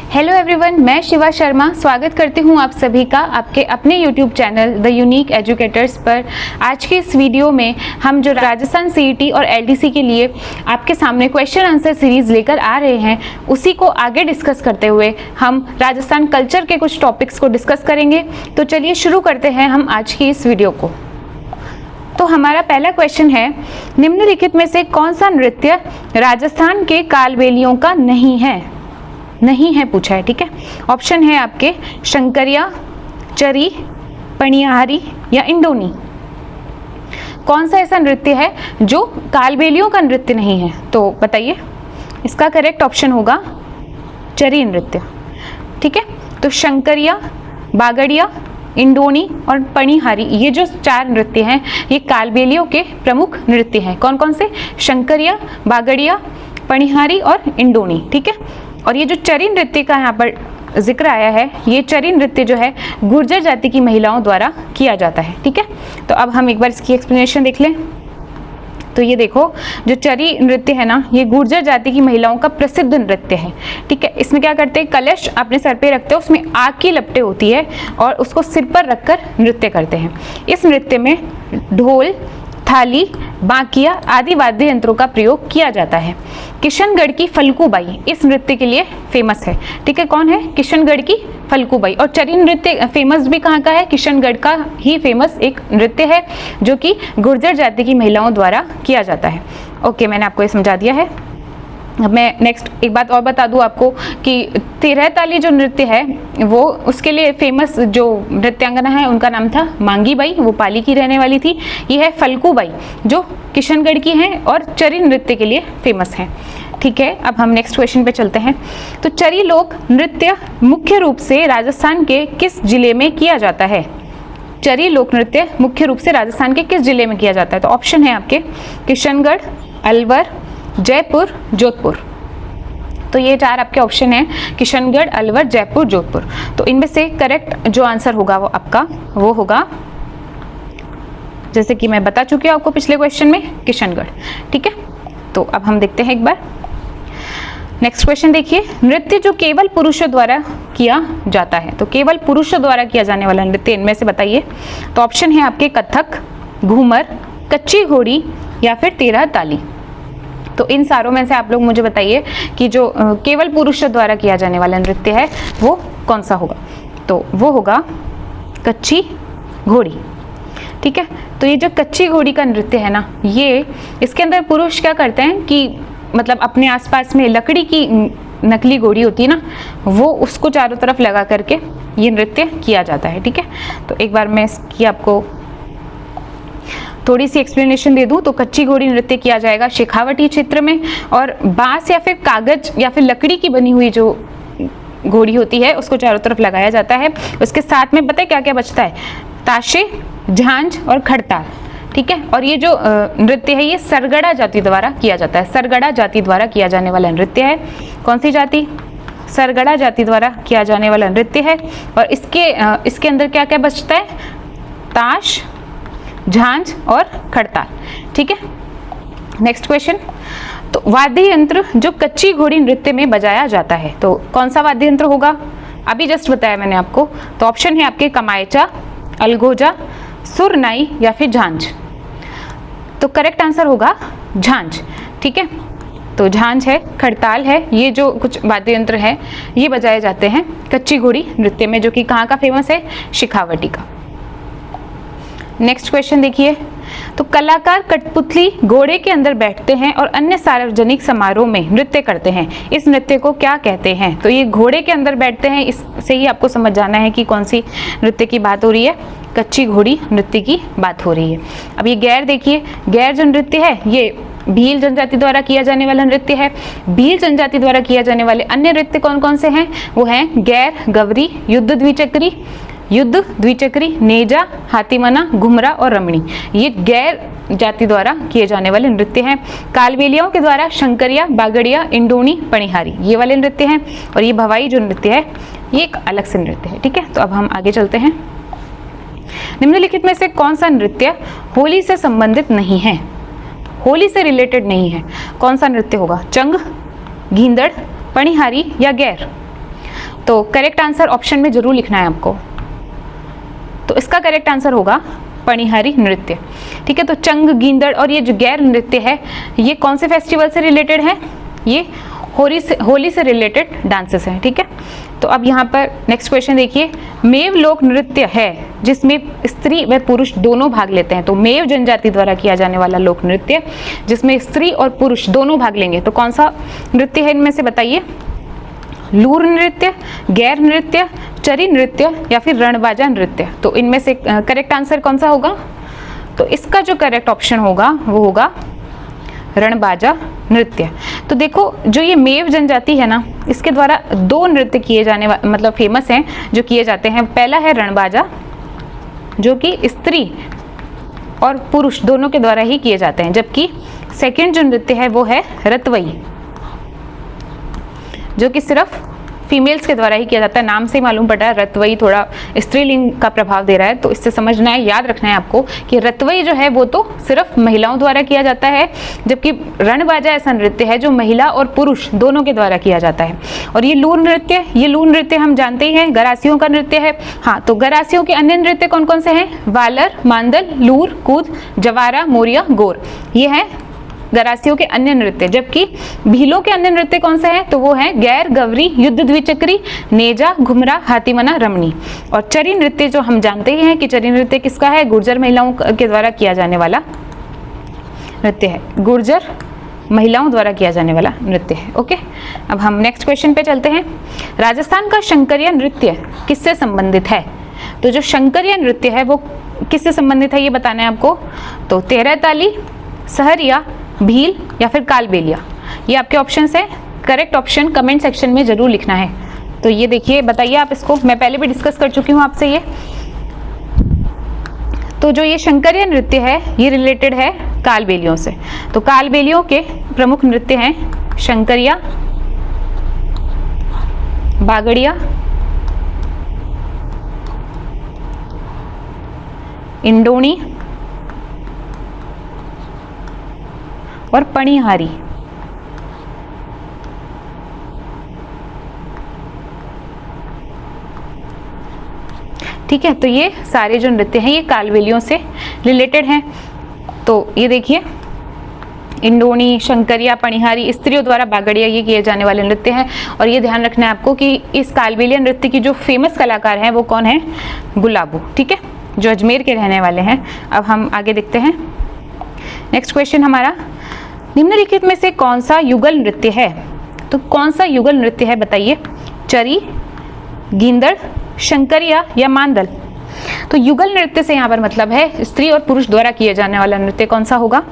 Hello everyone, मैं शिवा शर्मा स्वागत करती हूं आप सभी का आपके अपने YouTube channel the unique educators पर। आज के इस वीडियो में हम जो राजस्थान सीईटी और एलडीसी के लिए आपके सामने क्वेश्चन आंसर सीरीज लेकर आ रहे हैं, उसी को आगे डिस्कस करते हुए हम राजस्थान कल्चर के कुछ टॉपिक्स को डिस्कस करेंगे। तो चलिए शुरू करते हैं हम आज की इस वीडियो को। तो हमारा पहला क्वेश्चन है, निम्नलिखित में से कौन सा नृत्य राजस्थान के कालबेलियों का नहीं है पूछा है। ठीक है, ऑप्शन है आपके शंकरिया, चरी, पणियारी या इंडोनी। कौन सा ऐसा नृत्य है जो कालबेलियों का नृत्य नहीं है? तो बताइए। इसका करेक्ट ऑप्शन होगा चरी नृत्य। ठीक है, तो शंकरिया, बागड़िया, इंडोनी और पणिहारी, ये जो चार नृत्य हैं ये कालबेलियों के प्रमुख नृत्य हैं। कौन कौन से? शंकरिया, बागड़िया, पणिहारी और इंडोनी। ठीक है, और ये जो चरी नृत्य का यहाँ पर जिक्र आया है, ये चरी नृत्य जो है गुर्जर जाति की महिलाओं द्वारा किया जाता है। ठीक है, तो अब हम एक बार इसकी एक्सप्लेनेशन देख लें। तो ये देखो, जो चरी नृत्य है ना, ये गुर्जर जाति की महिलाओं का प्रसिद्ध नृत्य है। ठीक है, इसमें क्या करते हैं, कलश अपने सर पे रखते हैं, उसमें आग की लपटें होती है और उसको सिर पर रखकर नृत्य करते हैं। इस नृत्य में ढोल, थाली, बांकिया आदि वाद्य यंत्रों का प्रयोग किया जाता है। किशनगढ़ की फल्गुबाई इस नृत्य के लिए फेमस है। ठीक है, कौन है? किशनगढ़ की फल्गुबाई। और चरी नृत्य फेमस भी कहाँ का है? किशनगढ़ का ही फेमस एक नृत्य है जो कि गुर्जर जाति की महिलाओं द्वारा किया जाता है। ओके, मैंने आपको ये समझा दिया है। अब मैं नेक्स्ट एक बात और बता दूं आपको कि 13 ताली जो नृत्य है वो उसके लिए फेमस जो नृत्यांगना है उनका नाम था मांगी बाई, वो पाली की रहने वाली थी। ये है फल्गुबाई जो किशनगढ़ की हैं और चरी नृत्य के लिए फेमस हैं। ठीक है, अब हम नेक्स्ट क्वेश्चन पे चलते हैं। तो चरी लोक नृत्य मुख्य रूप से राजस्थान के किस जिले में किया जाता है? चरी लोक नृत्य मुख्य रूप से राजस्थान के किस जिले में किया जाता है? तो ऑप्शन है आपके किशनगढ़, अलवर, जयपुर, जोधपुर। तो ये चार आपके ऑप्शन हैं, किशनगढ़, अलवर, जयपुर, जोधपुर। तो इनमें से करेक्ट जो आंसर होगा वो आपका वो होगा, जैसे कि मैं बता चुकी हूँ आपको पिछले क्वेश्चन में, किशनगढ़। ठीक है, तो अब हम देखते हैं एक बार नेक्स्ट क्वेश्चन। देखिए, नृत्य जो केवल पुरुषों द्वारा किया जाता है, तो केवल पुरुषों द्वारा किया जाने वाला नृत्य इनमें से बताइए। तो ऑप्शन है आपके कथक, घूमर, कच्ची घोड़ी या फिर 13 ताली। तो इन सारों में से आप लोग मुझे बताइए कि जो केवल पुरुषों द्वारा किया जाने वाला नृत्य है वो कौन सा होगा? तो वो होगा कच्ची घोड़ी। ठीक है, तो ये जो कच्ची घोड़ी का नृत्य है ना, ये इसके अंदर पुरुष क्या करते हैं कि मतलब अपने आसपास में लकड़ी की नकली घोड़ी होती है ना, वो उसको चारों तरफ लगा करके ये नृत्य किया जाता है। ठीक है, तो एक बार मैं इसकी आपको थोड़ी सी एक्सप्लेनेशन दे दूं। तो कच्ची घोड़ी नृत्य किया जाएगा शेखावटी क्षेत्र में, और बांस या फिर कागज या फिर लकड़ी की बनी हुई जो घोड़ी होती है उसको चारों तरफ लगाया जाता है। उसके साथ में पता है क्या क्या बचता है? ताशे, झांझ और खड़ताल। ठीक है, और ये जो नृत्य है ये सरगड़ा जाति द्वारा किया जाता है। सरगड़ा जाति द्वारा किया जाने वाला नृत्य है। कौन सी जाति? सरगड़ा जाति द्वारा किया जाने वाला नृत्य है। और इसके अंदर क्या क्या बचता है? ताश, झांझ और खड़ताल। ठीक है, नेक्स्ट क्वेश्चन। तो वाद्य यंत्र जो कच्ची घोड़ी नृत्य में बजाया जाता है, तो कौन सा वाद्य यंत्र होगा? अभी जस्ट बताया मैंने आपको। तो ऑप्शन है आपके कमायचा, अलगोजा, सुरनाई या फिर झांझ। तो करेक्ट आंसर होगा झांझ। ठीक है, तो झांझ है, खड़ताल है, ये जो कुछ वाद्य यंत्र है ये बजाए जाते हैं कच्ची घोड़ी नृत्य में, जो कि कहाँ का फेमस है? शेखावटी का। नेक्स्ट क्वेश्चन देखिए। तो कलाकार कठपुतली घोड़े के अंदर बैठते हैं और अन्य सार्वजनिक समारोह में नृत्य करते हैं, इस नृत्य को क्या कहते हैं? तो ये घोड़े के अंदर बैठते हैं, इससे ही आपको समझ जाना है कि कौन सी नृत्य की बात हो रही है। कच्ची घोड़ी नृत्य की बात हो रही है। अब ये गैर देखिए, गैर जो नृत्य है ये भील जनजाति द्वारा किया जाने वाला नृत्य है। भील जनजाति द्वारा किया जाने वाले अन्य नृत्य कौन कौन से हैं? वो हैं गैर, गवरी, युद्ध द्विचक्री, नेजा, हाथीमना, घुमरा और रमणी। ये गैर जाति द्वारा किए जाने वाले नृत्य हैं। कालबेलियाओं के द्वारा शंकरिया, बागड़िया, इंडोनी, पणिहारी ये वाले नृत्य हैं। और ये भवाई जो नृत्य है ये एक अलग से नृत्य है। ठीक है, तो अब हम आगे चलते हैं। निम्नलिखित में से कौन सा नृत्य होली से संबंधित नहीं है? होली से रिलेटेड नहीं है, कौन सा नृत्य होगा? चंग, गींदड़, पणिहारी या गैर? तो करेक्ट आंसर ऑप्शन में जरूर लिखना है आपको। तो इसका करेक्ट आंसर होगा पणिहारी नृत्य। ठीक है, तो चंग, गींदड़ और ये जो गैर नृत्य है ये कौन से फेस्टिवल से रिलेटेड है? ये होली से रिलेटेड डांसेस हैं। ठीक है, तो अब यहाँ पर नेक्स्ट क्वेश्चन देखिए, मेव लोक नृत्य है जिसमें स्त्री व पुरुष दोनों भाग लेते हैं। तो मेव जनजाति द्वारा किया जाने वाला लोक नृत्य जिसमें स्त्री और पुरुष दोनों भाग लेंगे, तो कौन सा नृत्य है इनमें से बताइए? लूर नृत्य, गैर नृत्य, चरी नृत्य या फिर रणबाजा नृत्य। तो इनमें से करेक्ट आंसर कौन सा होगा? तो इसका जो करेक्ट ऑप्शन होगा वो होगा रणबाजा नृत्य। तो देखो जो ये मेव जनजाति है ना, इसके द्वारा दो नृत्य किए जाने मतलब फेमस हैं जो किए जाते हैं। पहला है रणबाजा जो कि स्त्री और पुरुष दोनों के द्वारा ही किए जाते हैं, जबकि सेकंड जो नृत्य है वो है रतवई जो कि सिर्फ फीमेल्स के द्वारा ही किया जाता है। नाम से ही मालूम पड़ रहा है रतवई थोड़ा स्त्रीलिंग का प्रभाव दे रहा है, तो इससे समझना है, याद रखना है आपको कि रतवई जो है वो तो सिर्फ महिलाओं द्वारा किया जाता है, जबकि रणबाजा ऐसा नृत्य है जो महिला और पुरुष दोनों के द्वारा किया जाता है। और ये लूर नृत्य हम जानते ही हैं गरासियों का नृत्य है। हाँ, तो गरासियों के अन्य नृत्य कौन कौन से हैं? वालर, मांदल, लूर, कूद, जवारा, मोरिया, गोर, ये हैं गरासियों के अन्य नृत्य। जबकि भीलों के अन्य नृत्य कौन से हैं? तो वो हैं गैर, गवरी, युद्ध द्विचक्री, नेजा, घुमरा, हाथीमना, रमणी। और चरी नृत्य जो हम जानते ही हैं कि चरी नृत्य किसका है? गुर्जर महिलाओं के द्वारा किया जाने वाला नृत्य है, गुर्जर महिलाओं द्वारा किया जाने वाला नृत्य है। ओके, अब हम नेक्स्ट क्वेश्चन पे चलते हैं। राजस्थान का शंकरिया नृत्य किससे संबंधित है? तो जो शंकरिया नृत्य है वो किससे संबंधित है ये बताना है आपको। तो तेरह ताली, सहरिया, भील या फिर कालबेलिया, ये आपके ऑप्शंस है। करेक्ट ऑप्शन कमेंट सेक्शन में जरूर लिखना है। तो ये देखिए, बताइए आप इसको, मैं पहले भी डिस्कस कर चुकी हूँ आपसे ये। तो जो ये शंकरिया नृत्य है ये रिलेटेड है कालबेलियों से। तो कालबेलियों के प्रमुख नृत्य हैं शंकरिया, बागड़िया, इंडोणी और पणिहारी। ठीक है, तो ये सारे जो नृत्य हैं ये कालबेलियों से रिलेटेड हैं। तो ये देखिए, इंडोणी, शंकरिया, पणिहारी, स्त्रियों द्वारा बागड़िया, ये किए जाने वाले नृत्य हैं। और ये ध्यान रखना है आपको कि इस कालबेलिया नृत्य की जो फेमस कलाकार हैं वो कौन है? गुलाबो। ठीक है, जो अजमेर के रहने वाले हैं। अब हम आगे देखते हैं। नेक्स्ट क्वेश्चन हमारा, निम्नलिखित में से कौन सा युगल नृत्य है? तो कौन सा युगल नृत्य है बताइए? चरी, गींदड़, शंकरिया या मांदल? तो युगल नृत्य से यहाँ पर मतलब है स्त्री और पुरुष द्वारा किए जाने वाला नृत्य कौन सा होगा?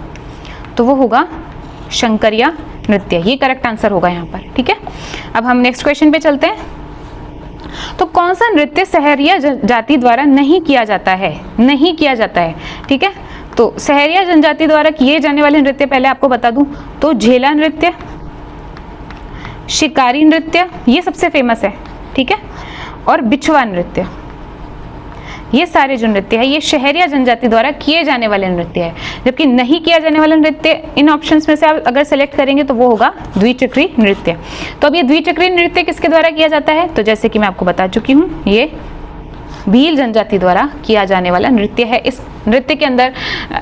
तो वो होगा शंकरिया नृत्य, ये करेक्ट आंसर होगा यहाँ पर। ठीक है, अब हम नेक्स्ट क्वेश्चन पे चलते हैं। तो कौन सा नृत्य सहरिया जाति द्वारा नहीं किया जाता है? नहीं किया जाता है। ठीक है, तो सहरिया जनजाति द्वारा किए जाने वाले नृत्य पहले आपको बता दूं तो झेला नृत्य, शिकारी नृत्य, ये सबसे फेमस है। ठीक है, और बिछवा नृत्य, ये सारे जो नृत्य है ये शहरिया जनजाति द्वारा किए जाने वाले नृत्य है। जबकि नहीं किया जाने वाला नृत्य इन ऑप्शंस में से आप अगर सेलेक्ट करेंगे तो वो होगा द्विचक्री नृत्य। तो अब ये द्विचक्री नृत्य किसके द्वारा किया जाता है? तो जैसे कि मैं आपको बता चुकी हूँ, ये भील जनजाति द्वारा किया जाने वाला नृत्य है। इस नृत्य के अंदर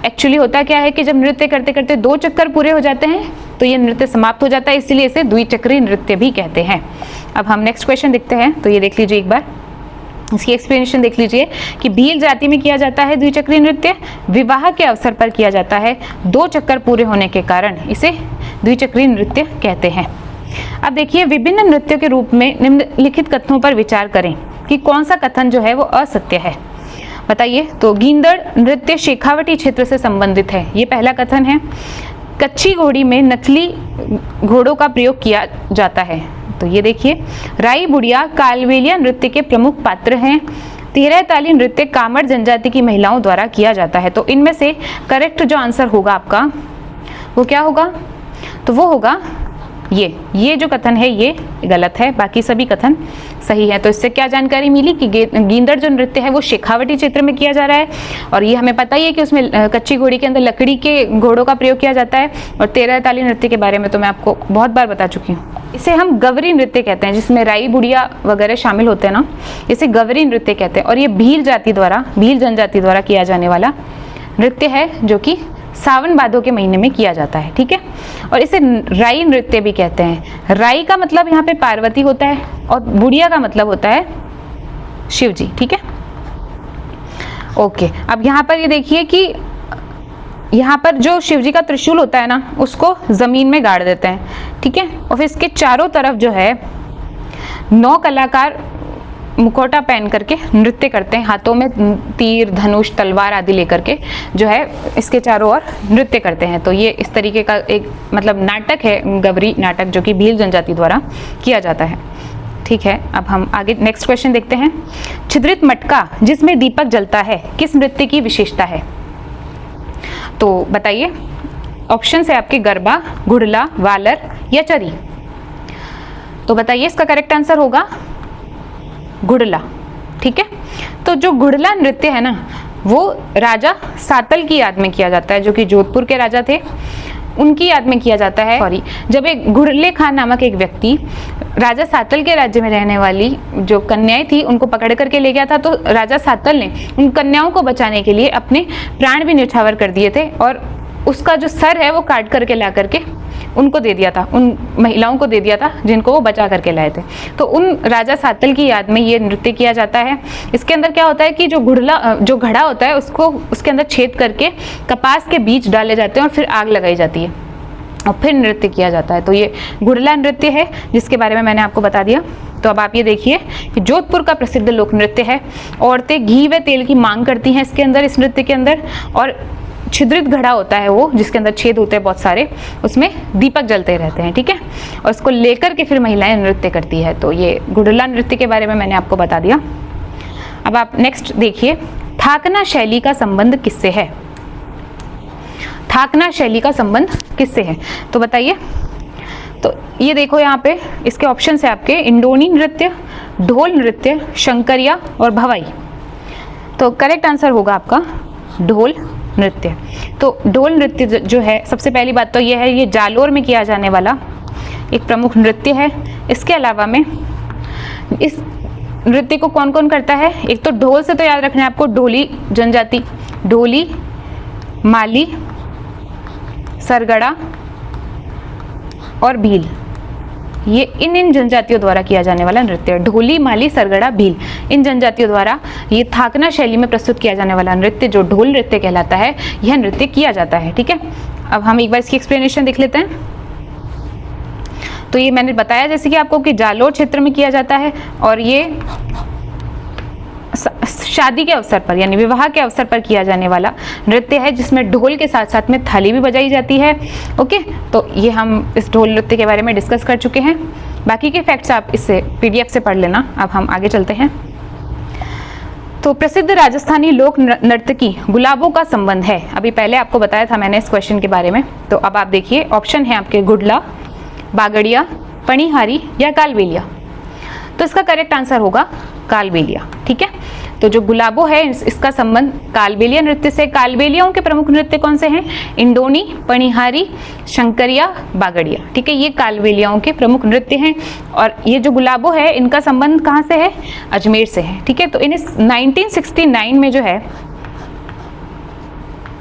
एक्चुअली होता क्या है कि जब नृत्य करते करते 2 चक्कर पूरे हो जाते हैं तो ये नृत्य समाप्त हो जाता है, इसलिए इसे द्विचक्री नृत्य भी कहते हैं। अब हम नेक्स्ट क्वेश्चन देखते हैं। तो ये देख लीजिए एक बार, इसकी एक्सप्लेनेशन देख लीजिए कि भील जाति में किया जाता है द्विचक्री नृत्य, विवाह के अवसर पर किया जाता है, 2 चक्कर पूरे होने के कारण इसे द्विचक्री नृत्य कहते हैं। अब देखिए, विभिन्न नृत्यों के रूप में निम्नलिखित कथनों पर विचार करें कि कौन सा कथन जो है वो असत्य है। बताइए। तो गींदड़ नृत्य शेखावटी क्षेत्र से संबंधित है, ये पहला कथन है। कच्ची घोड़ी में नकली घोड़ों का प्रयोग किया जाता है, तो ये देखिए। राई बुढ़िया कालबेलिया नृत्य के प्रमुख पात्र हैं। 13 ताली नृत्य कामड़ जनजाति की महिलाओं द्वारा किया जाता है। तो इनमें से करेक्ट जो आंसर होगा आपका वो क्या होगा? तो वो होगा ये जो कथन है ये गलत है, बाकी सभी कथन सही है। तो इससे क्या जानकारी मिली कि गींदड़ जो नृत्य है वो शेखावटी क्षेत्र में किया जा रहा है, और ये हमें पता ही है कि उसमें कच्ची घोड़ी के अंदर लकड़ी के घोड़ों का प्रयोग किया जाता है। और 13 ताली नृत्य के बारे में तो मैं आपको बहुत बार बता चुकी हूँ। इसे हम गवरी नृत्य कहते हैं, जिसमें राई बुढ़िया वगैरह शामिल होते हैं ना, इसे गवरी नृत्य कहते हैं। और ये भील जनजाति द्वारा किया जाने वाला नृत्य है, जो कि सावन भादो के महीने में किया जाता है, ठीक है। और इसे राई नृत्य भी कहते हैं। राई का मतलब यहाँ पे पार्वती होता है, और बुढ़िया का मतलब होता है शिव जी, ठीक है। ओके, अब यहाँ पर ये देखिए कि यहाँ पर जो शिव जी का त्रिशूल होता है ना, उसको जमीन में गाड़ देते हैं, ठीक है। और फिर इसके चारों तरफ जो है 9 कलाकार मुखौटा पहन करके नृत्य करते हैं, हाथों में तीर, धनुष, तलवार आदि लेकर के जो है इसके चारों ओर नृत्य करते हैं। तो ये इस तरीके का एक मतलब नाटक है, गवरी नाटक, जो कि भील जनजाति द्वारा किया जाता है, ठीक है। अब हम आगे नेक्स्ट क्वेश्चन देखते हैं। छिद्रित मटका जिसमें दीपक जलता है किस नृत्य की विशेषता है? तो बताइए, ऑप्शन है आपके गरबा, घुड़ला, वालर या चरी। तो बताइए, इसका करेक्ट आंसर होगा घुड़ला, ठीक है। तो जो घुड़ला नृत्य है ना, वो राजा सातल की याद में किया जाता है, जो कि जोधपुर के राजा थे, उनकी याद में किया जाता है। जब एक घुड़ले खान नामक एक व्यक्ति राजा सातल के राज्य में रहने वाली जो कन्याएं थी उनको पकड़ करके ले गया था, तो राजा सातल ने उन कन्याओं को बचाने के लिए अपने प्राण भी न्यौछावर कर दिए थे, और उसका जो सर है वो काट करके ला करके उनको दे दिया था, उन महिलाओं को दे दिया था जिनको वो बचा करके लाए थे। तो उन राजा सातल की याद में ये नृत्य किया जाता है। इसके अंदर क्या होता है कि जो घड़ा होता है उसको उसके अंदर छेद करके कपास के बीज डाले जाते हैं और फिर आग लगाई जाती है और फिर नृत्य किया जाता है। तो ये घुड़ला नृत्य है, जिसके बारे में मैंने आपको बता दिया। तो अब आप ये देखिए कि जोधपुर का प्रसिद्ध लोक नृत्य है। औरतें घी व तेल की मांग करती हैं इसके अंदर, इस नृत्य के अंदर, और छिद्रित घड़ा होता है वो, जिसके अंदर छेद होते हैं बहुत सारे, उसमें दीपक जलते रहते हैं, ठीक है। और इसको लेकर के फिर महिलाएं नृत्य करती है। तो ये घुड़ला नृत्य के बारे में मैंने आपको बता दिया। अब आप नेक्स्ट देखिए, थाकना शैली का संबंध किससे है? थाकना शैली का संबंध किससे है? तो बताइए। तो ये देखो यहाँ पे इसके ऑप्शन है आपके इंडोनी नृत्य, ढोल नृत्य, शंकरिया और भवाई। तो करेक्ट आंसर होगा आपका ढोल नृत्य। तो ढोल नृत्य जो है, सबसे पहली बात तो ये है, ये जालोर में किया जाने वाला एक प्रमुख नृत्य है। इसके अलावा में इस नृत्य को कौन कौन करता है? एक तो ढोल से तो याद रखना है आपको, ढोली जनजाति, ढोली, माली, सरगड़ा और भील, ये इन जनजातियों द्वारा किया जाने वाला नृत्य है। ढोली, माली, सरगड़ा, भील, इन जनजातियों द्वारा ये थाकना शैली में प्रस्तुत किया जाने वाला नृत्य जो ढोल नृत्य कहलाता है, यह नृत्य किया जाता है, ठीक है। अब हम एक बार इसकी एक्सप्लेनेशन देख लेते हैं। तो ये मैंने बताया जैसे कि आपको कि जालोर क्षेत्र में किया जाता है, और ये शादी के अवसर पर यानी विवाह के अवसर पर किया जाने वाला नृत्य है, जिसमें ढोल के साथ साथ में थाली भी बजाई जाती है। ओके, तो ये हम इस ढोल नृत्य के बारे में डिस्कस कर चुके हैं। बाकी के फैक्ट्स आप इससे PDF से पढ़ लेना। अब हम आगे चलते हैं। तो प्रसिद्ध राजस्थानी लोक नर्तकी गुलाबों का संबंध है, अभी पहले आपको बताया था मैंने इस क्वेश्चन के बारे में। तो अब आप देखिए, ऑप्शन है आपके गुडला, बागड़िया, पणिहारी या कालबेलिया। तो इसका करेक्ट आंसर होगा कालबेलिया, ठीक है। तो जो गुलाबो है इसका संबंध कालबेलिया नृत्य से। कालबेलियाओं के प्रमुख नृत्य कौन से हैं? इंडोनी, पणिहारी, शंकरिया, बागड़िया, ठीक है। ये कालबेलियाओं के प्रमुख नृत्य हैं। और ये जो गुलाबो है इनका संबंध कहाँ से है? अजमेर से है, ठीक है। तो इन्हें 1969 में जो है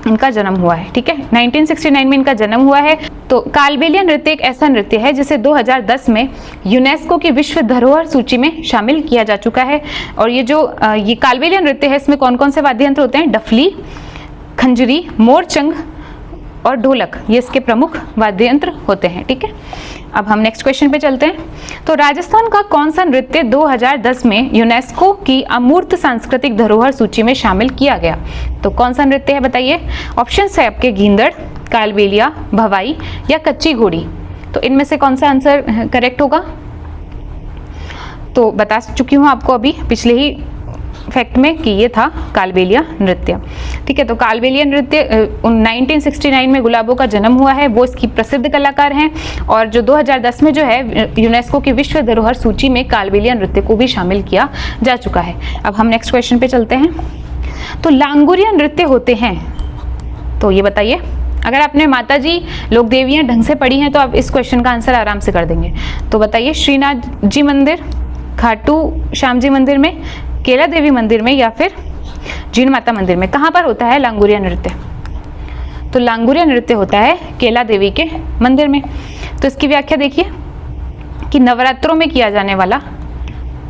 इनका जन्म हुआ है, ठीक है। 1969 में इनका जन्म हुआ है। तो कालबेलिया नृत्य एक ऐसा नृत्य है जिसे 2010 में यूनेस्को की विश्व धरोहर सूची में शामिल किया जा चुका है। और ये जो ये कालबेलिया नृत्य है, इसमें कौन कौन से वाद्य यंत्र होते हैं? डफली, खंजरी, मोरचंग और ढोलक, ये इसके प्रमुख वाद्य यंत्र होते हैं, ठीक है। अब हम नेक्स्ट क्वेश्चन पे चलते हैं। तो राजस्थान का कौन सा नृत्य 2010 में यूनेस्को की अमूर्त सांस्कृतिक धरोहर सूची में शामिल किया गया? तो कौन सा नृत्य है बताइए? ऑप्शन है आपके गींदड़, कालबेलिया, भवाई या कच्ची घोड़ी। तो इनमें से कौन सा आंसर करेक्ट होगा? तो बता चुकी हूँ आपको अभी पिछले ही फैक्ट में कि ये था कालबेलिया नृत्य। ठीक है, तो कालबेलिया नृत्य 1969 में गुलाबों का जन्म हुआ है, वो इसकी प्रसिद्ध कलाकार हैं और जो 2010 में जो है यूनेस्को की विश्व धरोहर सूची में कालबेलिया नृत्य को भी शामिल किया जा चुका है। अब हम नेक्स्ट क्वेश्चन पे चलते हैं। तो लांगुरिया नृत्य होते हैं, तो ये बताइए। अगर आपने माताजी लोक देवियाँ ढंग से पढ़ी हैं तो आप इस क्वेश्चन का आंसर आराम से कर देंगे। तो बताइए, श्रीनाथ जी मंदिर, खाटू श्याम जी मंदिर में, केला देवी मंदिर में या फिर जीण माता मंदिर में, कहाँ पर होता है लांगुरिया नृत्य? तो लांगुरिया नृत्य होता है केला देवी के मंदिर में। तो इसकी व्याख्या देखिए कि नवरात्रों में किया जाने वाला,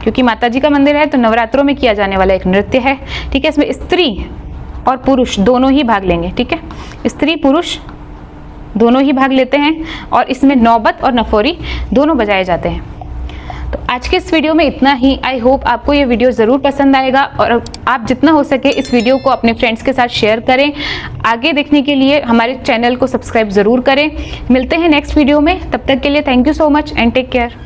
क्योंकि माता जी का मंदिर है तो नवरात्रों में किया जाने वाला एक नृत्य है। ठीक है, इसमें स्त्री और पुरुष दोनों ही भाग लेंगे। ठीक है, स्त्री पुरुष दोनों ही भाग लेते हैं और इसमें नौबत और नफोरी दोनों बजाए जाते हैं। तो आज के इस वीडियो में इतना ही। आई होप आपको ये वीडियो ज़रूर पसंद आएगा और आप जितना हो सके इस वीडियो को अपने फ्रेंड्स के साथ शेयर करें। आगे देखने के लिए हमारे चैनल को सब्सक्राइब ज़रूर करें। मिलते हैं नेक्स्ट वीडियो में, तब तक के लिए thank you so much and take care.